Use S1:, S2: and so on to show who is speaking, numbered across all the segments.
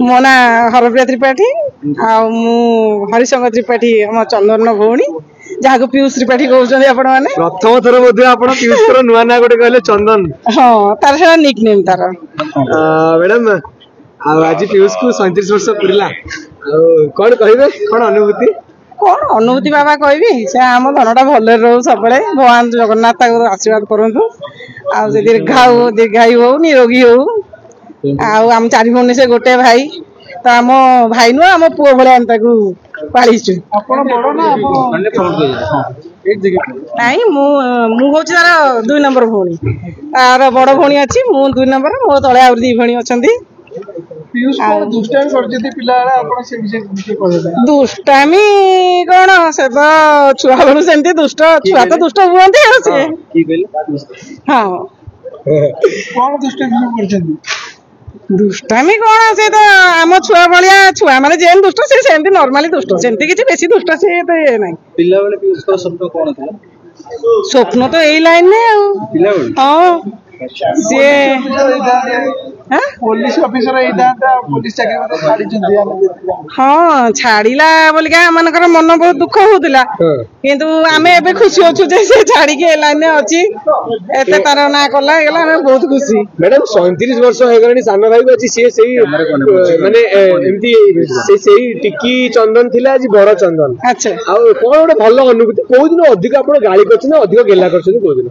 S1: मो ना हरप्रिया त्रिपाठी हरिशंकर त्रिपाठी आम चंदन भौणी जहाँ को पीयूष त्रिपाठी कहते
S2: प्रथम थर पीयूष नुआ ना गोटे कहले चंदन
S1: हाँ तार से निक नेम तार
S2: मैडम आज पीयूष को 37 वर्ष पूरा कौन कहे कौन अनुभूति
S1: कौन अनुभूति बाबा कहबी से आम धनटा भले रो सब भगवान जगन्नाथ आशीर्वाद करूँ आ दीर्घायु हो निरोगी हो आम चारि भौणी से गोटे भाई तो आम भाई नुह आम पुओ भाया पालिचु नाई हूँ तार 2 नंबर भौणी तार बड़ भौणी अच्छी मु 2 नंबर मो तले आ 2 भौणी अच्छा दुष्टामी कौन से तो छुआ बेलू सेमती दुष्ट छुआ तो दुष्ट हुए हाँ दुष्टामी कौन से तो आम छुआ भाया छुआ मैंने जेन दुष्ट से सेमती नॉर्मली दुष्ट सेमती किसी बेसी दुष्ट से तो ये नहीं
S3: पिला बेले पीयूष का स्वप्न कौन था
S1: स्वप्न तो यही लाइन में हाँ सी
S2: पुलिस ऑफिसर पुलिस चाकरी
S1: हाँ छाड़िला बोलिका आमनकर मन बहुत दुख होउतिला किंतु आमे एबे खुशी होछु जे से छाड़ी के लाइन में अछि एते तार ना कला गेला आमे बहुत खुशी
S2: मैडम 37 वर्ष हो गलानी सानो भाई अछि से सेही माने एमती सेही टिकी चंदन थिला आज बड़ चंदन
S1: अच्छा
S2: आ कोन ओडे भलो अनुभूति को दिन अधिक आपण गाली करछ ना अधिक गेला करछ को दिन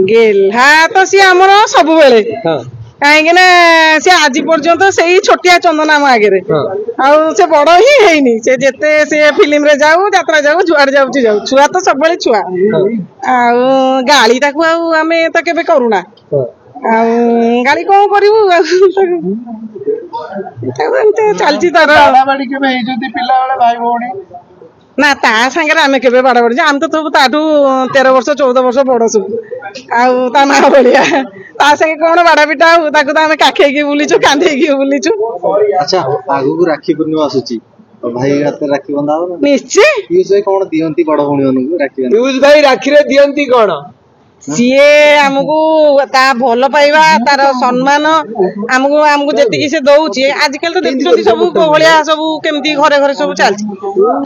S1: गेला तो सी हमर सब बेले हां कहीं सी आज पर्यंत से छोटिया चंदन आम आगे से बड़ ही है से जेते से फिल्म रे जाऊ यात्रा जाऊ जुआड़ जाऊँ जाऊ छुआ तो सब छुआ गाड़ी ताकू आम तो केबे करूना गाड़ी कौन करू चलती तार
S2: भाई भौणी
S1: ना ता सांगे आम के बाड़ बाड़ी आम तो सब ताठू 13 वर्ष 14 वर्ष बड़ सब आ ना भाया ता संगे कौन बाड़ा पिटा तो आम काखेकी बुलीचु कांधेकी बुलीचु
S3: अच्छा आगु को राखी पूर्णिमा आसुची भाई हाथ राखी बंधा हो
S1: निश्चय
S3: पीयूष भाई कौन दियंती बड़ भौणी मानू राखी
S2: पीयूष भाई राखी रे दियंती कौन
S1: सीए आमको ता भल पाइबा तार सम्मान आमको आमको जेतिकी से दउची आजकल तो देखुछंती सब कोहलिया सब केमती घरे घरे सब चलची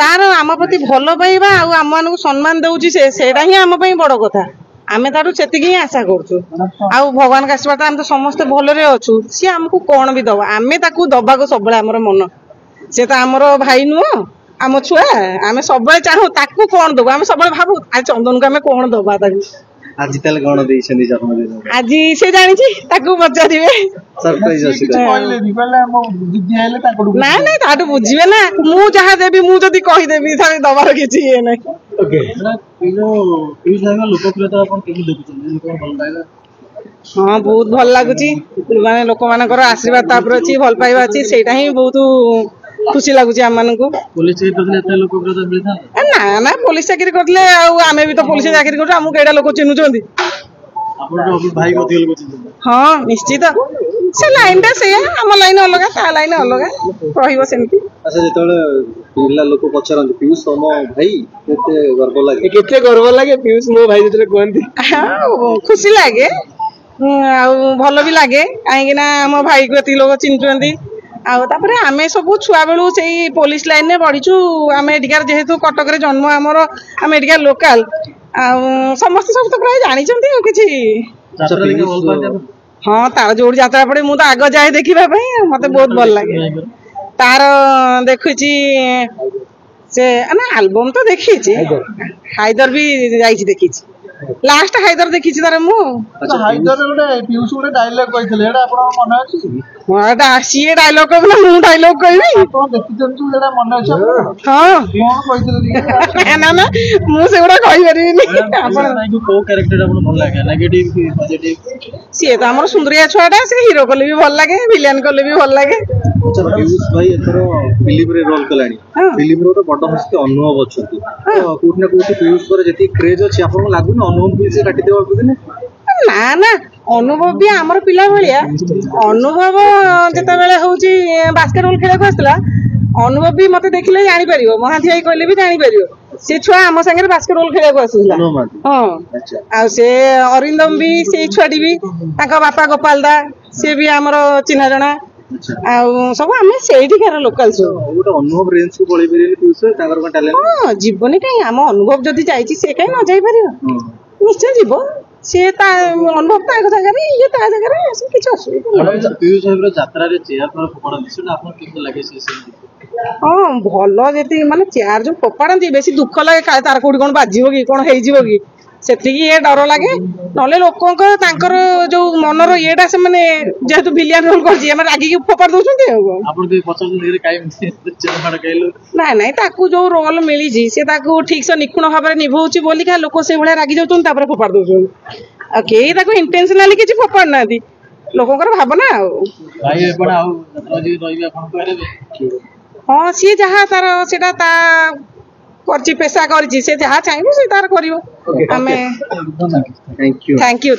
S1: तार आम प्रति भल पाइबा आ आम मानकु सम्मान दउची से सेडा ही आम पई बड़ कथा आमे तारु सेतिकी ही आशा करछु आ भगवान का आशीर्वाद आम तो समस्त भलरे अछु सी आमको कोन भी दवा आमे ताकू दबा को सबले हमर मन से तो आमर भाई नुह आम छुआ आमे सबले चाहू ताकू कोन दबा आमे सबले भाबू आ चंदन को आमे कोन दबा ताकू
S3: आज ताले कोन देइछन जन्मदिन
S1: आज से जानिछि ताकू पचारिबे
S3: सरप्राइज अछि
S2: कहले नी कहले हम बुद्धि आइले ताकू
S1: ना ना ताटू बुझिबे ना मु जहा देबी मु जदी कहि देबी थारे दबार किछि ए नै
S2: ओके
S3: पीयूष भाई लोकप्रियता अपन केहि देखुछन कोन भल लागला
S1: हां बहुत भल लागुछि माने लोक मानकर आशीर्वाद तापर अछि भल पाइबा अछि सेटा ही बहुत खुशी लगुच आम मान
S3: पुलिस लोकप्रियता
S1: ना ना पुलिस चाकरी करले आमे भी तो पुलिस चाकरी कर आमको कईटा लोक चिन्हुचंती
S3: भाई
S1: हाँ निश्चित से लाइन टा से आम लाइन अलग ता लाइन अलग रहिबो सेमती
S3: अच्छा जेतले पिला लोक पचरन पीयूष मो भाई
S2: केते गर्व लागे पीयूष मो भाई जेतले कहंती
S1: हां खुशी लागे आ भलो भी लागे काहे ना हम भाई को एती लोक चिन्हुचंती आमे आमे सब छुआ बेलू से पुलिस लाइन में बढ़ीचु आम एटिकार जेहेतु कटक रे जन्म आमर आम एटिकार लोकाल समस्त सब तो प्राय जानी कि हाँ तार जो यात्रा पड़े मुझे आग जाए देखा मत बहुत भल लगे तार देखुची से ना एल्बम तो देखी हाइदर भी जाइए देखी लास्ट हाइदर देखी तार मु
S2: हाइदर गोटे पीयूष गोटे डायलॉग कहितले एडा आपन मन अछि
S1: मोटा सीए डायलॉग कहबे ना मु डायलॉग कहबी
S2: आपन देखिचंतु एडा मन अछि
S1: हां
S2: कोन कहितले
S1: ना ना मु सेगुडा कहि परिबिनी
S3: आपन को कैरेक्टर आपन भल लागे नेगेटिव कि पॉजिटिव
S1: सीए तो हमर सुंदरिया छुआटा से हीरो कले भी भल लागे विलेन कले भी भल लागे
S3: अच्छा पीयूष भाई एथरो फिल्म रे रोल कलानी फिल्म रो तो बड हस्ती अनुभव अछंती तो कोठ ना कोठ पीयूष पर जति क्रेज अछि आपन लागु न अनुभव भी से काटी देबा बुझने
S1: ना ना अनुभव भी आमर पिला भलिया अनुभव जते बेले होची बास्केटबॉल खेले को आसला अनुभव भी मते देखिले जानि परियो महाथी भाई कहले भी जानि परियो से छुआ हम संगे बास्केटबॉल खेले को आसला हां अच्छा आ से अरिंदम भी से छुआडी भी ताका बापा गोपाल दा से भी हमर चिन्हा जणा सब आम से लोकाल सब
S3: ଗୋଟେ ଅନୁଭବ ରେଞ୍ଜ କୁ ପଳେଇ ପାରିଲେ ପିୟୁଷ ତାଙ୍କର କଣ ଟ୍ୟାଲେଣ୍ଟ
S1: हाँ जीवनी कहीं आम अनुभव जदि जाइए सी कहीं न जाई पार निश्चय जीव सी अनुभव ता जगह ये ता जगह किसी असुविधा
S3: पियूष भाई यात्रा रे चेयर पर फोपड़ती सेटा आपन केमते लागे से
S1: हाँ भल जी माने चेयर जो फोपाड़ती बेसी दुख लगे काले तार कौटी कौन बाजिब कि कौन हो कि से डर लगे ना लोकर जो मनर येटा से मैंने जेहेतु विलियन रोल कर रागिक फोपाड़ दौरान ना ना ताकू जो रोल मिली से ठीक से निपुण भाव में निभाऊँ बोलिका लोक से भाया रागी जाऊँ फोपाड़ दौरान कई इंटेंशनाली किसी फोपाड़ ना लोकर भावना हाँ सी जहाँ तार सेटा ता करची पेशा करची से जहाँ चाहिए से तार करिवो हमें थैंक यू